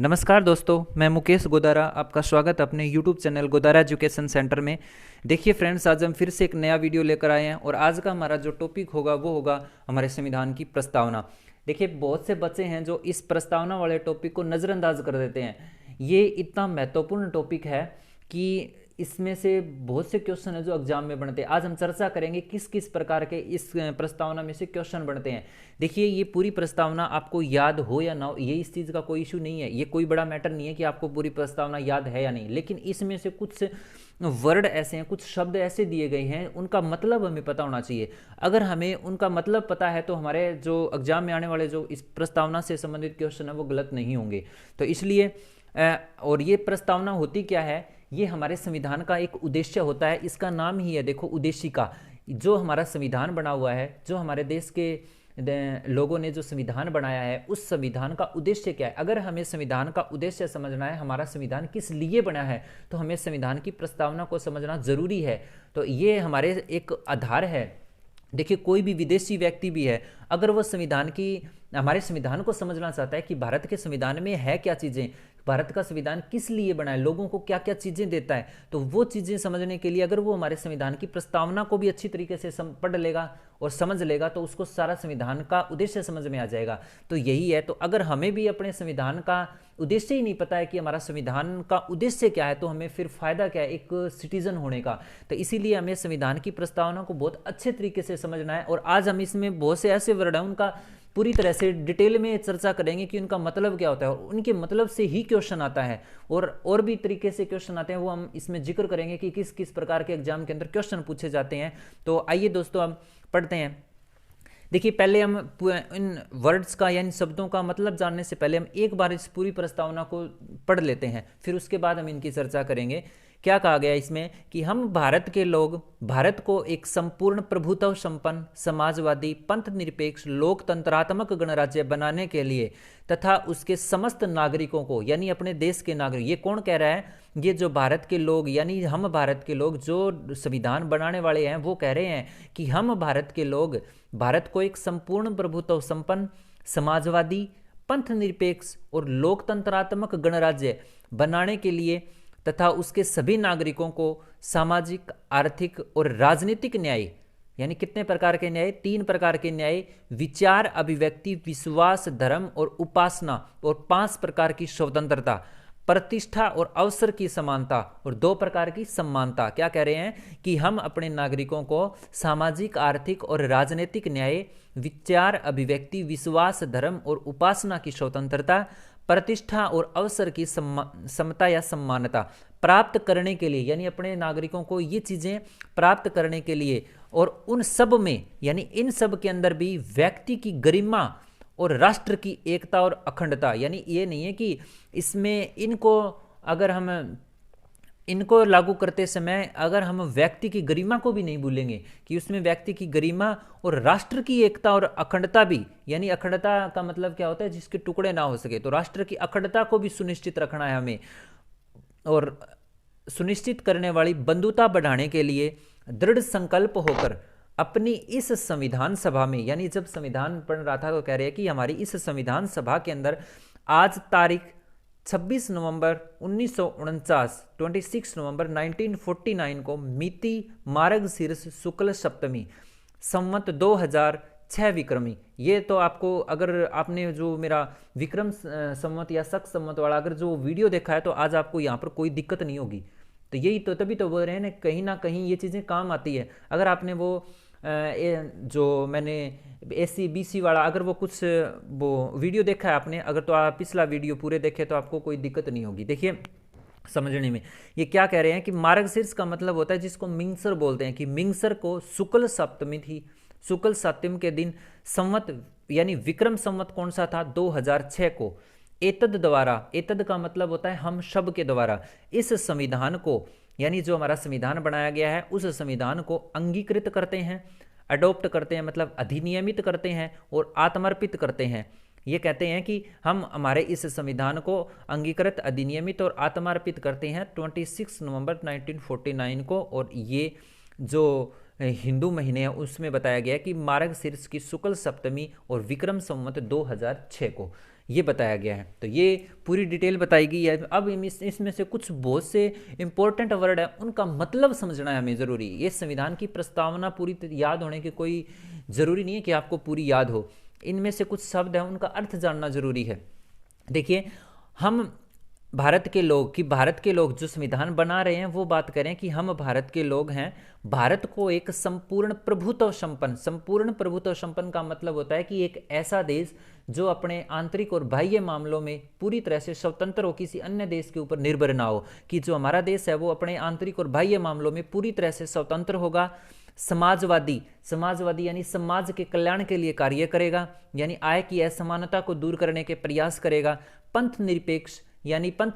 नमस्कार दोस्तों, मैं मुकेश गोदारा आपका स्वागत अपने YouTube channel Godara education centre में। देखिए फ्रेंड्स, आज हम फिर से एक नया वीडियो लेकर आए हैं और आज का हमारा जो टॉपिक होगा वो होगा हमारे संविधान की प्रस्तावना। देखिए, बहुत से बच्चे हैं जो इस प्रस्तावना वाले टॉपिक को नज़रअंदाज कर देते हैं। ये इतना महत्वपूर्ण टॉपिक है कि इसमें से बहुत से क्वेश्चन है जो एग्जाम में बनते हैं। आज हम चर्चा करेंगे किस किस प्रकार के इस प्रस्तावना में से क्वेश्चन बनते हैं। देखिए, ये पूरी प्रस्तावना आपको याद हो या ना हो, ये इस चीज़ का कोई इशू नहीं है। ये कोई बड़ा मैटर नहीं है कि आपको पूरी प्रस्तावना याद है या नहीं, लेकिन इसमें से कुछ वर्ड ऐसे हैं, कुछ शब्द ऐसे दिए गए हैं, उनका मतलब हमें पता होना चाहिए। अगर हमें उनका मतलब पता है तो हमारे जो एग्जाम में आने वाले जो इस प्रस्तावना से संबंधित क्वेश्चन है वो गलत नहीं होंगे। तो इसलिए और ये प्रस्तावना होती क्या है, ये हमारे संविधान का एक उद्देश्य होता है। इसका नाम ही है, देखो, उद्देशिका। जो हमारा संविधान बना हुआ है, जो हमारे देश के लोगों ने जो संविधान बनाया है, उस संविधान का उद्देश्य क्या है। अगर हमें संविधान का उद्देश्य समझना है, हमारा संविधान किस लिए बना है, तो हमें संविधान की प्रस्तावना को समझना जरूरी है। तो ये हमारे एक आधार है। देखिए, कोई भी विदेशी व्यक्ति भी है, अगर वो हमारे संविधान को समझना चाहता है कि भारत के संविधान में है क्या चीज़ें, भारत का संविधान किस लिए बना है, लोगों को क्या क्या चीज़ें देता है, तो वो चीज़ें समझने के लिए अगर वो हमारे संविधान की प्रस्तावना को भी अच्छी तरीके से पढ़ लेगा और समझ लेगा, तो उसको सारा संविधान का उद्देश्य समझ में आ जाएगा। तो यही है। तो अगर हमें भी अपने संविधान का उद्देश्य ही नहीं पता है कि हमारा संविधान का उद्देश्य क्या है, तो हमें फिर फायदा क्या है एक सिटीजन होने का। तो इसीलिए हमें संविधान की प्रस्तावना को बहुत अच्छे तरीके से समझना है। और आज हम इसमें बहुत से ऐसे वर्ड हैं, उनका पूरी तरह से डिटेल में चर्चा करेंगे कि उनका मतलब क्या होता है, और उनके मतलब से ही क्वेश्चन आता है। और भी तरीके से क्वेश्चन आते हैं, वो हम इसमें जिक्र करेंगे कि किस किस प्रकार के एग्जाम के अंदर क्वेश्चन पूछे जाते हैं। तो आइए दोस्तों, हम पढ़ते हैं। देखिए, पहले हम इन वर्ड्स का यानी शब्दों का मतलब जानने से पहले हम एक बार इस पूरी प्रस्तावना को पढ़ लेते हैं, फिर उसके बाद हम इनकी चर्चा करेंगे। क्या कहा गया इसमें कि हम भारत के लोग भारत को एक संपूर्ण प्रभुत्व संपन्न समाजवादी पंथ निरपेक्ष लोकतंत्रात्मक गणराज्य बनाने के लिए तथा उसके समस्त नागरिकों को, यानी अपने देश के नागरिक, ये कौन कह रहा है, ये जो भारत के लोग यानी हम भारत के लोग जो संविधान बनाने वाले हैं, वो कह रहे हैं कि हम भारत के लोग भारत को एक संपूर्ण प्रभुत्व संपन्न समाजवादी पंथ निरपेक्ष और लोकतंत्रात्मक गणराज्य बनाने के लिए तथा उसके सभी नागरिकों को सामाजिक, आर्थिक और राजनीतिक न्याय, यानी कितने प्रकार के न्याय, 3 प्रकार के न्याय, विचार, अभिव्यक्ति, विश्वास, धर्म और उपासना, और 5 प्रकार की स्वतंत्रता, प्रतिष्ठा और अवसर की समानता, और 2 प्रकार की समानता। क्या कह रहे हैं कि हम अपने नागरिकों को सामाजिक, आर्थिक और राजनीतिक न्याय, विचार, अभिव्यक्ति, विश्वास, धर्म और उपासना की स्वतंत्रता, प्रतिष्ठा और अवसर की समता या सम्मानता प्राप्त करने के लिए, यानी अपने नागरिकों को ये चीज़ें प्राप्त करने के लिए, और उन सब में यानी इन सब के अंदर भी व्यक्ति की गरिमा और राष्ट्र की एकता और अखंडता, यानी ये नहीं है कि इसमें इनको लागू करते समय अगर हम व्यक्ति की गरिमा को भी नहीं भूलेंगे, कि उसमें व्यक्ति की गरिमा और राष्ट्र की एकता और अखंडता भी, यानी अखंडता का मतलब क्या होता है, जिसके टुकड़े ना हो सके, तो राष्ट्र की अखंडता को भी सुनिश्चित रखना है हमें, और सुनिश्चित करने वाली बंधुता बढ़ाने के लिए दृढ़ संकल्प होकर अपनी इस संविधान सभा में, यानी जब संविधान बन रहा था तो कह रहे हैं कि हमारी इस संविधान सभा के अंदर आज तारीख 26 नवंबर 1949 26 नवंबर 1949 को मिति मार्गशीर्ष शुक्ल सप्तमी संवत 2006 विक्रमी, ये तो आपको, अगर आपने जो मेरा विक्रम संवत या शक संवत वाला अगर जो वीडियो देखा है, तो आज आपको यहाँ पर कोई दिक्कत नहीं होगी। तो यही तो, तभी तो बोल रहे हैं ना कहीं ये चीज़ें काम आती है। अगर आपने वो जो मैंने एससी बीसी वाला अगर वो कुछ वो वीडियो देखा है आपने, अगर तो आप पिछला वीडियो पूरे देखे तो आपको कोई दिक्कत नहीं होगी। देखिए, समझने में ये क्या कह रहे हैं कि मार्गशीर्ष का मतलब होता है जिसको मिंगसर बोलते हैं, कि मिंगसर को शुक्ल सप्तमी थी, शुक्ल सप्तमी के दिन संवत यानी विक्रम संवत कौन सा था, 2006 को एतद द्वारा, एतद का मतलब होता है हम सब के द्वारा, इस संविधान को, यानी जो हमारा संविधान बनाया गया है उस संविधान को अंगीकृत करते हैं, अडॉप्ट करते हैं, मतलब अधिनियमित करते हैं और आत्मर्पित करते हैं। ये कहते हैं कि हम हमारे इस संविधान को अंगीकृत, अधिनियमित और आत्मर्पित करते हैं 26 नवंबर 1949 को। और ये जो हिंदू महीने हैं उसमें बताया गया कि मार्गशीर्ष की शुक्ल सप्तमी और विक्रम संवत 2006 को। ये बताया गया है। तो ये पूरी डिटेल बताई गई है। अब इसमें से कुछ बहुत से इंपॉर्टेंट वर्ड है, उनका मतलब समझना है हमें ज़रूरी। ये संविधान की प्रस्तावना पूरी याद होने की कोई ज़रूरी नहीं है कि आपको पूरी याद हो। इनमें से कुछ शब्द हैं, उनका अर्थ जानना ज़रूरी है। देखिए, हम भारत के लोग जो संविधान बना रहे हैं वो बात करें कि हम भारत के लोग हैं। भारत को एक संपूर्ण प्रभुत्व संपन्न का मतलब होता है कि एक ऐसा देश जो अपने आंतरिक और बाह्य मामलों में पूरी तरह से स्वतंत्र हो, किसी अन्य देश के ऊपर निर्भर ना हो, कि जो हमारा देश है वो अपने आंतरिक और बाह्य मामलों में पूरी तरह से स्वतंत्र होगा। समाजवादी यानी समाज के कल्याण के लिए कार्य करेगा, यानी आय की असमानता को दूर करने के प्रयास करेगा। पंथ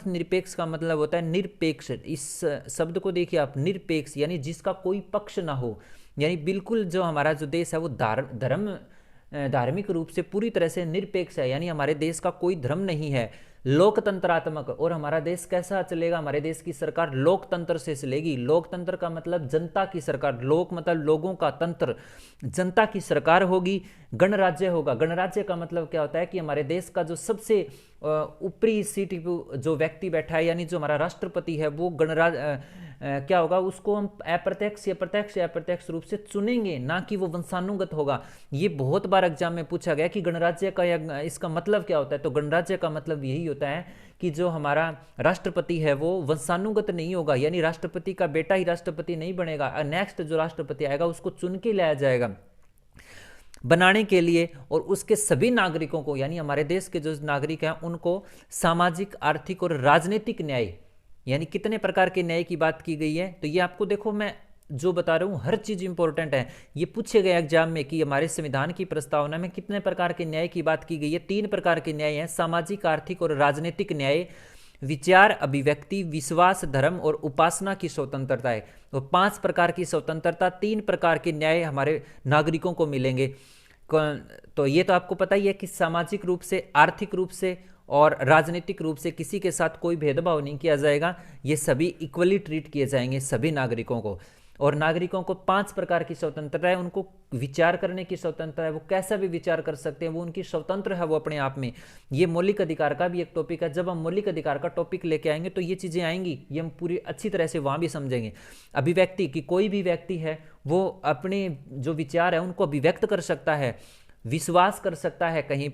निरपेक्ष का मतलब होता है निरपेक्ष। इस शब्द को देखिए आप, निरपेक्ष यानी जिसका कोई पक्ष ना हो, यानी बिल्कुल जो हमारा जो देश है वो धार्मिक रूप से पूरी तरह से निरपेक्ष है, यानी हमारे देश का कोई धर्म नहीं है। लोकतंत्रात्मक, और हमारा देश कैसा चलेगा, हमारे देश की सरकार लोकतंत्र से चलेगी। लोकतंत्र का मतलब जनता की सरकार, लोक मतलब लोगों का, तंत्र जनता की सरकार होगी। गणराज्य होगा। गणराज्य का मतलब क्या होता है कि हमारे देश का जो सबसे ऊपरी सीट जो व्यक्ति बैठा है, यानी जो हमारा राष्ट्रपति है, वो क्या होगा, उसको हम अप्रत्यक्ष रूप से चुनेंगे, ना कि वो वंशानुगत होगा। ये बहुत बार एग्जाम में पूछा गया कि गणराज्य का इसका मतलब क्या होता है। तो गणराज्य का मतलब यही होता है कि जो हमारा राष्ट्रपति है वो वंशानुगत नहीं होगा, यानी राष्ट्रपति का बेटा ही राष्ट्रपति नहीं बनेगा। नेक्स्ट जो राष्ट्रपति आएगा उसको चुन के लाया जाएगा बनाने के लिए, और उसके सभी नागरिकों को, यानी हमारे देश के जो नागरिक हैं उनको सामाजिक, आर्थिक और राजनीतिक न्याय, यानी कितने प्रकार के न्याय की बात की गई है। तो ये आपको देखो, मैं जो बता रहा हूँ हर चीज इंपॉर्टेंट है। ये पूछे गए एग्जाम में कि हमारे संविधान की प्रस्तावना में कितने प्रकार के न्याय की बात की गई है। 3 प्रकार के न्याय हैं, सामाजिक, आर्थिक और राजनीतिक न्याय। विचार, अभिव्यक्ति, विश्वास, धर्म और उपासना की स्वतंत्रता है। और 5 प्रकार की स्वतंत्रता, 3 प्रकार के न्याय हमारे नागरिकों को मिलेंगे। तो ये तो आपको पता ही है कि सामाजिक रूप से, आर्थिक रूप से और राजनीतिक रूप से किसी के साथ कोई भेदभाव नहीं किया जाएगा। ये सभी इक्वली ट्रीट किए जाएंगे, सभी नागरिकों को। और नागरिकों को 5 प्रकार की स्वतंत्रता है। उनको विचार करने की स्वतंत्रता है, वो कैसा भी विचार कर सकते हैं, वो उनकी स्वतंत्र है वो अपने आप में। ये मौलिक अधिकार का भी एक टॉपिक है। जब हम मौलिक अधिकार का टॉपिक लेके आएंगे तो ये चीज़ें आएंगी, ये हम पूरी अच्छी तरह से वहाँ भी समझेंगे। अभिव्यक्ति की, कोई भी व्यक्ति है वो अपने जो विचार है उनको अभिव्यक्त कर सकता है, विश्वास कर सकता है कहीं।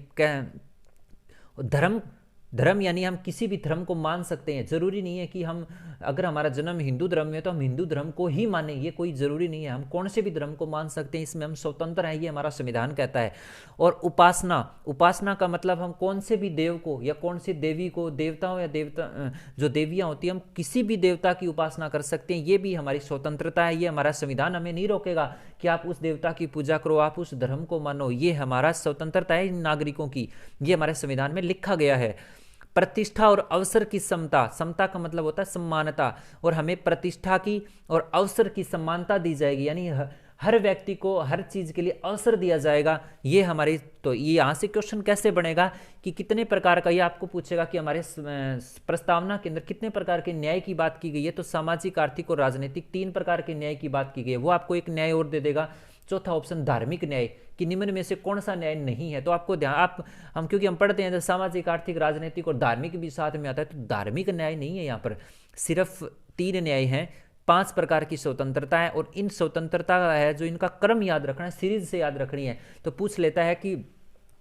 धर्म यानी हम किसी भी धर्म को मान सकते हैं। जरूरी नहीं है कि हम, अगर हमारा जन्म हिंदू धर्म में है तो हम हिंदू धर्म को ही माने, ये कोई जरूरी नहीं है। हम कौन से भी धर्म को मान सकते हैं, इसमें हम स्वतंत्र हैं, ये हमारा संविधान कहता है। और उपासना का मतलब हम कौन से भी देव को या कौन सी देवी को, देवताओं या जो देवियां होती हैं, हम किसी भी देवता की उपासना कर सकते हैं। ये भी हमारी स्वतंत्रता है। ये हमारा संविधान हमें नहीं रोकेगा कि आप उस देवता की पूजा करो, आप उस धर्म को मानो। ये हमारा स्वतंत्रता है नागरिकों की, ये हमारे संविधान में लिखा गया है। प्रतिष्ठा और अवसर की समता का मतलब होता है सम्मानता, और हमें प्रतिष्ठा की और अवसर की समानता दी जाएगी, यानी हर व्यक्ति को हर चीज के लिए अवसर दिया जाएगा। ये हमारी, तो ये यहाँ से क्वेश्चन कैसे बनेगा कि कितने प्रकार का, ये आपको पूछेगा कि हमारे प्रस्तावना के अंदर कितने प्रकार के न्याय की बात की गई है। तो सामाजिक, आर्थिक और राजनीतिक 3 प्रकार के न्याय की बात की गई है। वो आपको एक न्याय और दे देगा। चौथा ऑप्शन धार्मिक न्याय, कि निम्न में से कौन सा न्याय नहीं है। तो आपको ध्यान, हम क्योंकि हम पढ़ते हैं सामाजिक, आर्थिक, राजनीतिक और धार्मिक भी साथ में आता है, तो धार्मिक न्याय नहीं है यहाँ पर, सिर्फ 3 न्याय हैं। 5 प्रकार की स्वतंत्रता है, और इन स्वतंत्रता है जो इनका क्रम याद रखना है, सीरीज से याद रखनी है। तो पूछ लेता है कि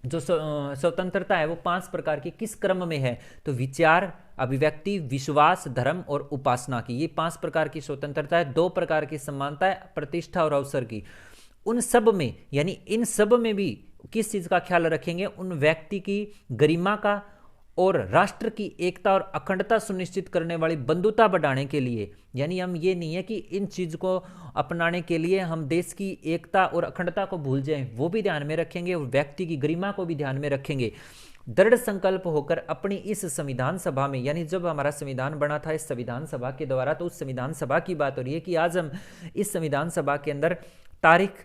जो स्वतंत्रता है वो 5 प्रकार की किस क्रम में है। तो विचार, अभिव्यक्ति, विश्वास, धर्म और उपासना की, ये 5 प्रकार की स्वतंत्रता है। 2 प्रकार की समानता है, प्रतिष्ठा और अवसर की। उन सब में, यानी इन सब में भी किस चीज का ख्याल रखेंगे, उन व्यक्ति की गरिमा का और राष्ट्र की एकता और अखंडता सुनिश्चित करने वाली बंधुता बढ़ाने के लिए। यानी हम ये नहीं है कि इन चीज को अपनाने के लिए हम देश की एकता और अखंडता को भूल जाएं, वो भी ध्यान में रखेंगे, और व्यक्ति की गरिमा को भी ध्यान में रखेंगे। दृढ़ संकल्प होकर अपनी इस संविधान सभा में, यानी जब हमारा संविधान बना था इस संविधान सभा के द्वारा, तो उस संविधान सभा की बात हो रही है कि आज हम इस संविधान सभा के अंदर तारीख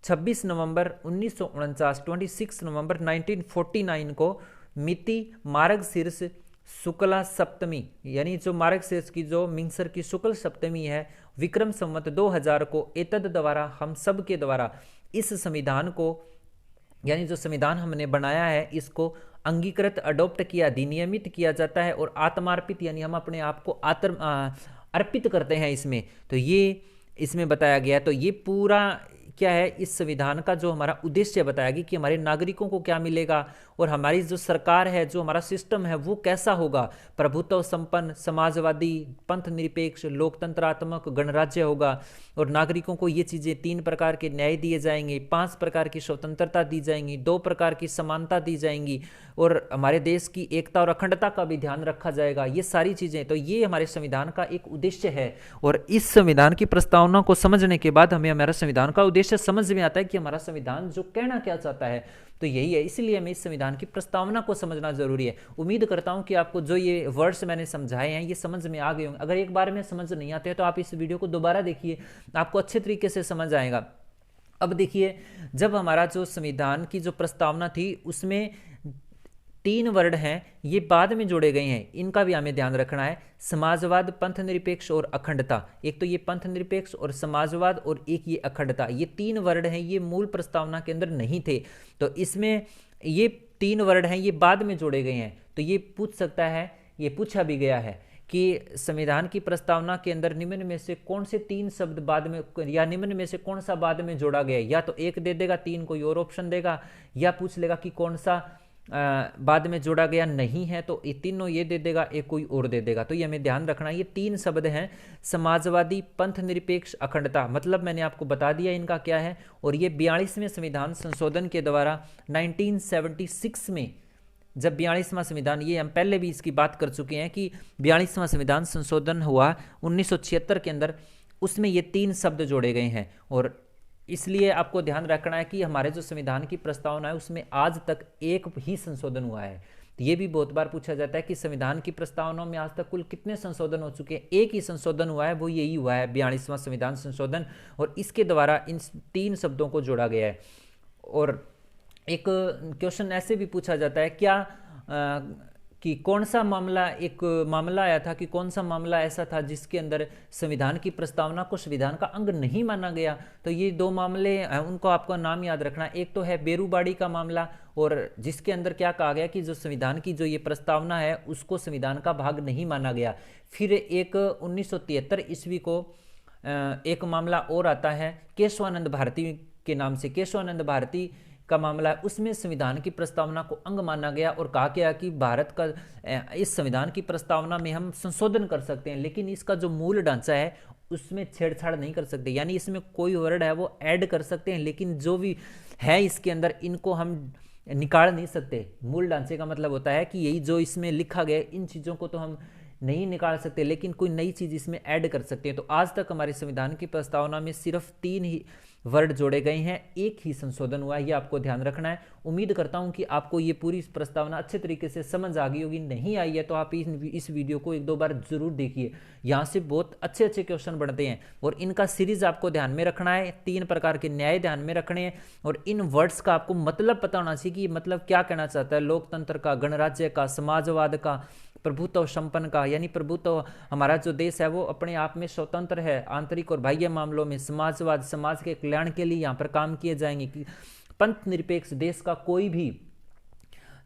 26 नवंबर 1949, 26 नवंबर 1949 को मिति मार्गशीर्ष शुक्ला सप्तमी, यानी जो मार्गशीर्ष की जो मिंसर की शुक्ल सप्तमी है, विक्रम संवत 2000 को एतद द्वारा, हम सब के द्वारा इस संविधान को, यानी जो संविधान हमने बनाया है, इसको अंगीकृत अडॉप्ट किया, अधिनियमित किया जाता है, और आत्मार्पित यानी हम अपने आप को अर्पित करते हैं इसमें, तो ये इसमें बताया गया है। तो ये पूरा क्या है, इस संविधान का जो हमारा उद्देश्य बताया गया कि हमारे नागरिकों को क्या मिलेगा, और हमारी जो सरकार है, जो हमारा सिस्टम है वो कैसा होगा, प्रभुत्व संपन्न, समाजवादी, पंथ निरपेक्ष, लोकतंत्रात्मक गणराज्य होगा, और नागरिकों को ये चीज़ें 3 प्रकार के न्याय दिए जाएंगे, 5 प्रकार की स्वतंत्रता दी जाएंगी, 2 प्रकार की समानता दी जाएंगी, और हमारे देश की एकता और अखंडता का भी ध्यान रखा जाएगा, ये सारी चीज़ें। तो ये हमारे संविधान का एक उद्देश्य है, और इस संविधान की प्रस्तावना को समझने के बाद हमें हमारा संविधान का उद्देश्य समझ में आता है कि हमारा संविधान जो कहना क्या चाहता है, तो यही है। इसलिए हमें इस संविधान की प्रस्तावना को समझना जरूरी है। उम्मीद करता हूं कि आपको जो ये वर्ड्स मैंने समझाए हैं ये समझ में आ गए होंगे। अगर एक बार में समझ नहीं आते हैं तो आप इस वीडियो को दोबारा देखिए, आपको अच्छे तरीके से समझ आएगा। अब देखिए, जब हमारा जो संविधान की जो प्रस्तावना थी उसमें 3 वर्ड हैं, ये बाद में जोड़े गए हैं, इनका भी हमें ध्यान रखना है। समाजवाद, पंथ निरपेक्ष और अखंडता। एक तो ये पंथ निरपेक्ष और समाजवाद, और एक ये अखंडता, ये 3 वर्ड हैं, ये मूल प्रस्तावना के अंदर नहीं थे। तो इसमें ये 3 वर्ड हैं, ये बाद में जोड़े गए हैं। तो ये पूछ सकता है, ये पूछा भी गया है कि संविधान की प्रस्तावना के अंदर निम्न में से कौन से 3 शब्द बाद में, या निम्न में से कौन सा बाद में जोड़ा गया है। या तो एक दे देगा, 3 कोई और ऑप्शन देगा, या पूछ लेगा कि कौन सा बाद में जोड़ा गया नहीं है, तो ये तीनों ये दे देगा, एक कोई और दे देगा। तो ये हमें ध्यान रखना, ये 3 शब्द हैं, समाजवादी, पंथ निरपेक्ष, अखंडता। मतलब मैंने आपको बता दिया इनका क्या है। और ये 42वें संविधान संशोधन के द्वारा 1976 में, जब 42वां संविधान, ये हम पहले भी इसकी बात कर चुके हैं कि 42वां संविधान संशोधन हुआ 1976 के अंदर, उसमें ये 3 शब्द जोड़े गए हैं। और इसलिए आपको ध्यान रखना है कि हमारे जो संविधान की प्रस्तावना है उसमें आज तक एक ही संशोधन हुआ है। तो ये भी बहुत बार पूछा जाता है कि संविधान की प्रस्तावनाओं में आज तक कुल कितने संशोधन हो चुके हैं। एक ही संशोधन हुआ है, वो यही हुआ है 42वां संविधान संशोधन, और इसके द्वारा इन 3 शब्दों को जोड़ा गया है। और एक क्वेश्चन ऐसे भी पूछा जाता है क्या कि कौन सा मामला, एक मामला आया था कि कौन सा मामला ऐसा था जिसके अंदर संविधान की प्रस्तावना को संविधान का अंग नहीं माना गया। तो ये 2 मामले हैं, उनको आपको नाम याद रखना। एक तो है बेरूबाड़ी का मामला, और जिसके अंदर क्या कहा गया कि जो संविधान की जो ये प्रस्तावना है उसको संविधान का भाग नहीं माना गया। फिर एक 1973 ईस्वी को एक मामला और आता है केशवानंद भारती के नाम से। केशवानंद भारती का मामला है, उसमें संविधान की प्रस्तावना को अंग माना गया और कहा गया कि भारत का इस संविधान की प्रस्तावना में हम संशोधन कर सकते हैं, लेकिन इसका जो मूल ढांचा है उसमें छेड़छाड़ नहीं कर सकते। यानी इसमें कोई वर्ड है वो ऐड कर सकते हैं, लेकिन जो भी है इसके अंदर इनको हम निकाल नहीं सकते। मूल ढांचे का मतलब होता है कि यही जो इसमें लिखा गया इन चीज़ों को तो हम नहीं निकाल सकते, लेकिन कोई नई चीज़ इसमें ऐड कर सकते हैं। तो आज तक हमारे संविधान की प्रस्तावना में सिर्फ 3 ही वर्ड जोड़े गए हैं, एक ही संशोधन हुआ है, ये आपको ध्यान रखना है। उम्मीद करता हूं कि आपको ये पूरी प्रस्तावना अच्छे तरीके से समझ आ गई होगी। नहीं आई है तो आप इस वीडियो को 1-2 बार जरूर देखिए, यहाँ से बहुत अच्छे अच्छे क्वेश्चन बनते हैं। और इनका सीरीज आपको ध्यान में रखना है, 3 प्रकार के न्याय ध्यान में रखने हैं, और इन वर्ड्स का आपको मतलब पता होना चाहिए कि मतलब क्या कहना चाहता है। लोकतंत्र का, गणराज्य का, समाजवाद का, प्रभुत्व संपन्न का, यानी प्रभुत्व, हमारा जो देश है वो अपने आप में स्वतंत्र है, आंतरिक और बाह्य मामलों में। समाजवाद, समाज के कल्याण के लिए यहाँ पर काम किए जाएंगे। कि पंथ निरपेक्ष, देश का कोई भी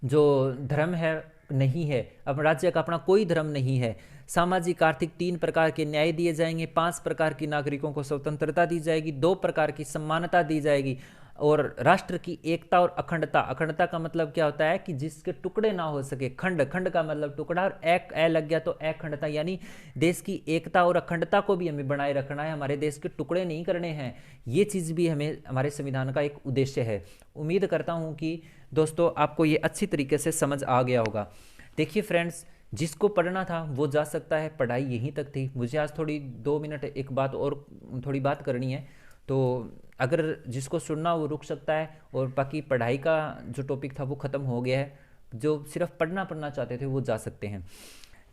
जो धर्म है नहीं है, अब राज्य का अपना कोई धर्म नहीं है। सामाजिक आर्थिक 3 प्रकार के न्याय दिए जाएंगे, 5 प्रकार की नागरिकों को स्वतंत्रता दी जाएगी, 2 प्रकार की समानता दी जाएगी, और राष्ट्र की एकता और अखंडता। अखंडता का मतलब क्या होता है कि जिसके टुकड़े ना हो सके। खंड, खंड का मतलब टुकड़ा, और एक ए लग गया तो अखंडता, यानी देश की एकता और अखंडता को भी हमें बनाए रखना है, हमारे देश के टुकड़े नहीं करने हैं। ये चीज़ भी हमें हमारे संविधान का एक उद्देश्य है। उम्मीद करता हूँ कि दोस्तों आपको ये अच्छी तरीके से समझ आ गया होगा। देखिए फ्रेंड्स, जिसको पढ़ना था वो जा सकता है, पढ़ाई यहीं तक थी। मुझे आज थोड़ी 2 मिनट एक बात और थोड़ी बात करनी है, तो अगर जिसको सुनना वो रुक सकता है, और बाकी पढ़ाई का जो टॉपिक था वो ख़त्म हो गया है। जो सिर्फ पढ़ना चाहते थे वो जा सकते हैं।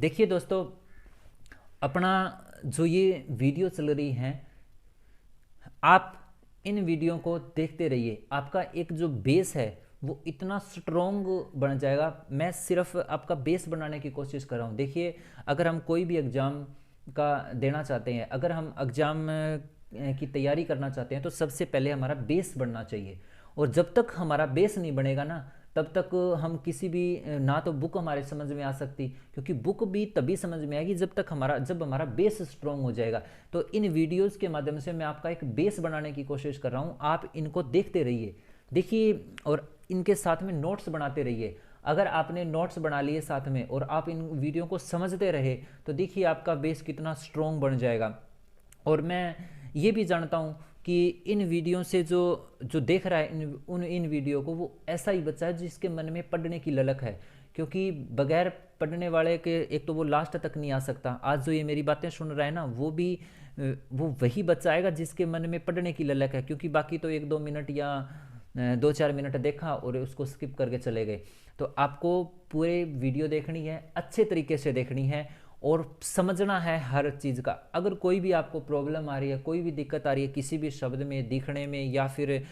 देखिए दोस्तों, अपना जो ये वीडियो चल रही हैं, आप इन वीडियो को देखते रहिए। आपका एक जो बेस है वो इतना स्ट्रॉन्ग बन जाएगा। मैं सिर्फ आपका बेस बनाने की कोशिश कर रहा हूँ। देखिए, अगर हम कोई भी एग्ज़ाम का देना चाहते हैं, अगर हम एग्ज़ाम की तैयारी करना चाहते हैं, तो सबसे पहले हमारा बेस बनना चाहिए। और जब तक हमारा बेस नहीं बनेगा ना, तब तक हम किसी भी ना तो बुक हमारे समझ में आ सकती, क्योंकि बुक भी तभी समझ में आएगी जब हमारा बेस स्ट्रॉन्ग हो जाएगा। तो इन वीडियोस के माध्यम से मैं आपका एक बेस बनाने की कोशिश कर रहा हूँ। आप इनको देखते रहिए, देखिए, और इनके साथ में नोट्स बनाते रहिए। अगर आपने नोट्स बना लिए साथ में और आप इन वीडियो को समझते रहे तो देखिए आपका बेस कितना स्ट्रॉन्ग बन जाएगा। और मैं ये भी जानता हूँ कि इन वीडियो से जो जो देख रहा है इन वीडियो को, वो ऐसा ही बच्चा है जिसके मन में पढ़ने की ललक है, क्योंकि बगैर पढ़ने वाले के एक तो वो लास्ट तक नहीं आ सकता। आज जो ये मेरी बातें सुन रहा है ना, वो वही बच्चा आएगा जिसके मन में पढ़ने की ललक है, क्योंकि बाकी तो 1-2 मिनट या 2-4 मिनट देखा और उसको स्किप करके चले गए। तो आपको पूरे वीडियो देखनी है, अच्छे तरीके से देखनी है और समझना है हर चीज़ का। अगर कोई भी आपको प्रॉब्लम आ रही है, कोई भी दिक्कत आ रही है किसी भी शब्द में, दिखने में, या फिर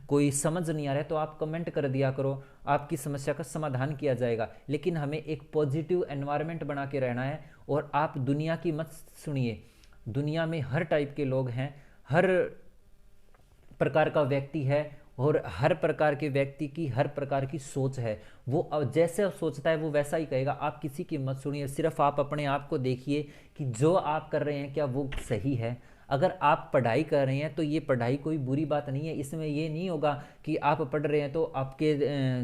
कोई समझ नहीं आ रहा है, तो आप कमेंट कर दिया करो, आपकी समस्या का समाधान किया जाएगा। लेकिन हमें एक पॉजिटिव एनवायरनमेंट बना के रहना है। और आप दुनिया की मत सुनिए, दुनिया में हर टाइप के लोग हैं, हर प्रकार का व्यक्ति है, और हर प्रकार के व्यक्ति की हर प्रकार की सोच है। वो जैसे सोचता है वो वैसा ही कहेगा। आप किसी की मत सुनिए, सिर्फ आप अपने आप को देखिए कि जो आप कर रहे हैं क्या वो सही है। अगर आप पढ़ाई कर रहे हैं तो ये पढ़ाई कोई बुरी बात नहीं है। इसमें ये नहीं होगा कि आप पढ़ रहे हैं तो आपके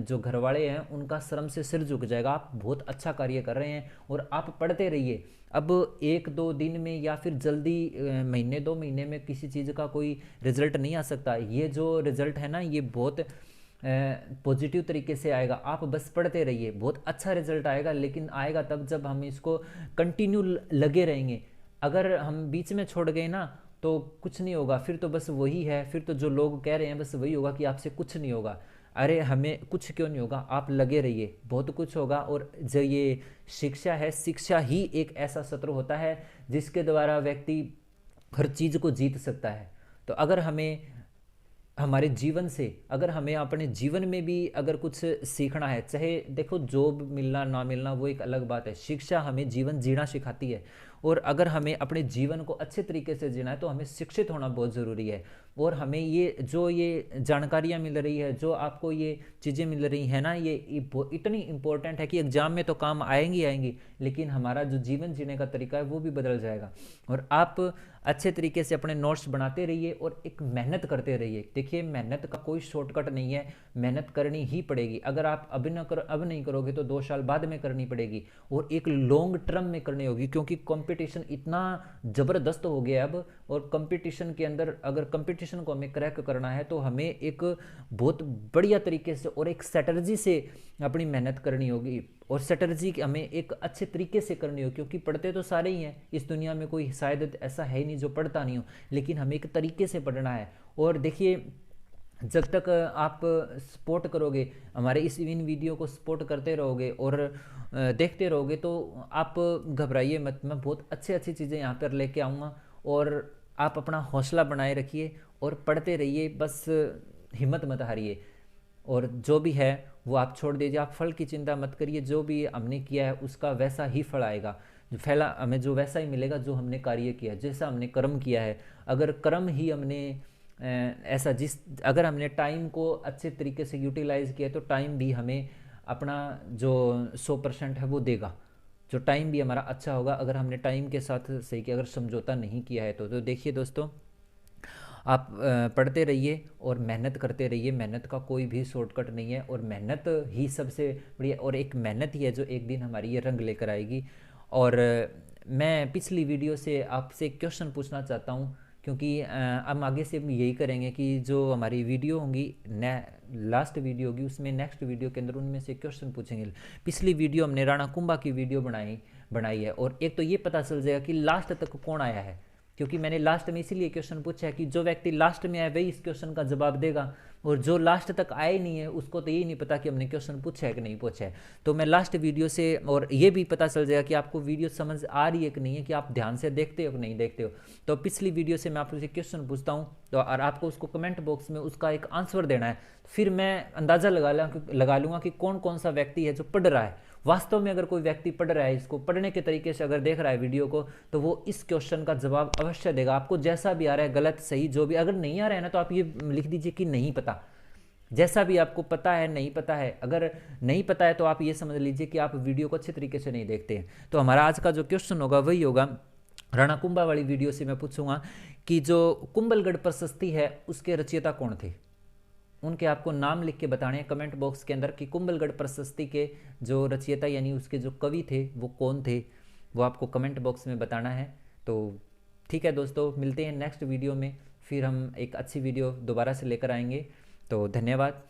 जो घर वाले हैं उनका शर्म से सिर झुक जाएगा। आप बहुत अच्छा कार्य कर रहे हैं और आप पढ़ते रहिए। अब 1-2 दिन में या फिर जल्दी महीने 2 महीने में किसी चीज़ का कोई रिजल्ट नहीं आ सकता। ये जो रिजल्ट है ना, ये बहुत पॉजिटिव तरीके से आएगा। आप बस पढ़ते रहिए, बहुत अच्छा रिजल्ट आएगा। लेकिन आएगा तब जब हम इसको कंटिन्यू लगे रहेंगे। अगर हम बीच में छोड़ गए ना तो कुछ नहीं होगा, फिर तो बस वही है, फिर तो जो लोग कह रहे हैं बस वही होगा कि आपसे कुछ नहीं होगा। अरे हमें कुछ क्यों नहीं होगा, आप लगे रहिए, बहुत कुछ होगा। और जो ये शिक्षा है, शिक्षा ही एक ऐसा शत्रु होता है जिसके द्वारा व्यक्ति हर चीज़ को जीत सकता है। तो अगर हमें हमारे जीवन से, अगर हमें अपने जीवन में भी अगर कुछ सीखना है, चाहे देखो जॉब मिलना ना मिलना वो एक अलग बात है, शिक्षा हमें जीवन जीना सिखाती है। और अगर हमें अपने जीवन को अच्छे तरीके से जीना है तो हमें शिक्षित होना बहुत ज़रूरी है। और हमें ये जानकारियाँ मिल रही है, जो आपको ये चीज़ें मिल रही हैं ना, ये इतनी इम्पोर्टेंट है कि एग्ज़ाम में तो काम आएंगी, लेकिन हमारा जो जीवन जीने का तरीका है वो भी बदल जाएगा। और आप अच्छे तरीके से अपने नोट्स बनाते रहिए और एक मेहनत करते रहिए। देखिए, मेहनत का कोई शॉर्टकट नहीं है, मेहनत करनी ही पड़ेगी। अगर आप अब नहीं करोगे तो 2 साल बाद में करनी पड़ेगी, और एक लॉन्ग टर्म में करनी होगी, क्योंकि कंपटीशन इतना ज़बरदस्त हो गया अब। और कंपटीशन के अंदर अगर कंपटीशन को हमें क्रैक करना है तो हमें एक बहुत बढ़िया तरीके से और एक स्ट्रेटजी से अपनी मेहनत करनी होगी। और स्ट्रेटजी हमें एक अच्छे तरीके से करनी हो, क्योंकि पढ़ते तो सारे ही हैं इस दुनिया में, कोई शायद ऐसा है ही नहीं जो पढ़ता नहीं हो, लेकिन हमें एक तरीके से पढ़ना है। और देखिए, जब तक आप सपोर्ट करोगे, हमारे इन वीडियो को सपोर्ट करते रहोगे और देखते रहोगे, तो आप घबराइए मत। मैं बहुत अच्छी चीज़ें यहाँ पर लेके आऊँगा, और आप अपना हौसला बनाए रखिए और पढ़ते रहिए, बस हिम्मत मत हारिए। और जो भी है वो आप छोड़ दीजिए, आप फल की चिंता मत करिए। जो भी हमने किया है उसका वैसा ही फल आएगा, जो फैला हमें जो वैसा ही मिलेगा जो हमने कार्य किया है, जैसा हमने कर्म किया है। अगर कर्म ही हमने अगर हमने टाइम को अच्छे तरीके से यूटिलाइज किया तो टाइम भी हमें अपना जो 100% है वो देगा। जो टाइम भी हमारा अच्छा होगा अगर हमने टाइम के साथ सही किया, अगर समझौता नहीं किया है तो देखिए दोस्तों, आप पढ़ते रहिए और मेहनत करते रहिए। मेहनत का कोई भी शॉर्टकट नहीं है, और मेहनत ही सबसे बढ़िया, और एक मेहनत ही है जो एक दिन हमारी ये रंग लेकर आएगी। और मैं पिछली वीडियो से आपसे एक क्वेश्चन पूछना चाहता हूँ, क्योंकि हम आगे से यही करेंगे कि जो हमारी वीडियो होंगी, लास्ट वीडियो होगी, उसमें नेक्स्ट वीडियो के अंदर उनमें से क्वेश्चन पूछेंगे। पिछली वीडियो हमने राणा कुंभा की वीडियो बनाई है, और एक तो ये पता चल जाएगा कि लास्ट तक कौन आया है, क्योंकि मैंने लास्ट में इसीलिए क्वेश्चन पूछा है कि जो व्यक्ति लास्ट में आए वही इस क्वेश्चन का जवाब देगा, और जो लास्ट तक आए नहीं है उसको तो यही नहीं पता कि हमने क्वेश्चन पूछा है कि नहीं पूछा है। तो मैं लास्ट वीडियो से, और ये भी पता चल जाएगा कि आपको वीडियो समझ आ रही है कि नहीं है, कि आप ध्यान से देखते हो कि नहीं देखते हो। तो पिछली वीडियो से मैं आपसे क्वेश्चन पूछता हूँ, तो और आपको उसको कमेंट बॉक्स में उसका एक आंसर देना है। फिर मैं अंदाज़ा लगा लूँगा कि कौन कौन सा व्यक्ति है जो पढ़ रहा है वास्तव में। अगर कोई व्यक्ति पढ़ रहा है, इसको पढ़ने के तरीके से अगर देख रहा है वीडियो को, तो वो इस क्वेश्चन का जवाब अवश्य देगा। आपको जैसा भी आ रहा है, गलत सही जो भी, अगर नहीं आ रहा है ना तो आप ये लिख दीजिए कि नहीं पता, जैसा भी आपको पता है, नहीं पता है, अगर नहीं पता है तो आप ये समझ लीजिए कि आप वीडियो को अच्छे तरीके से नहीं देखते हैं। तो हमारा आज का जो क्वेश्चन होगा वही होगा, राणा कुंभा वाली वीडियो से मैं पूछूंगा कि जो कुंभलगढ़ प्रशस्ति है उसके रचयिता कौन थे। उनके आपको नाम लिख के बताने हैं कमेंट बॉक्स के अंदर कि कुंभलगढ़ प्रशस्ति के जो रचयिता यानी उसके जो कवि थे वो कौन थे, वो आपको कमेंट बॉक्स में बताना है। तो ठीक है दोस्तों, मिलते हैं नेक्स्ट वीडियो में, फिर हम एक अच्छी वीडियो दोबारा से लेकर आएंगे। तो धन्यवाद।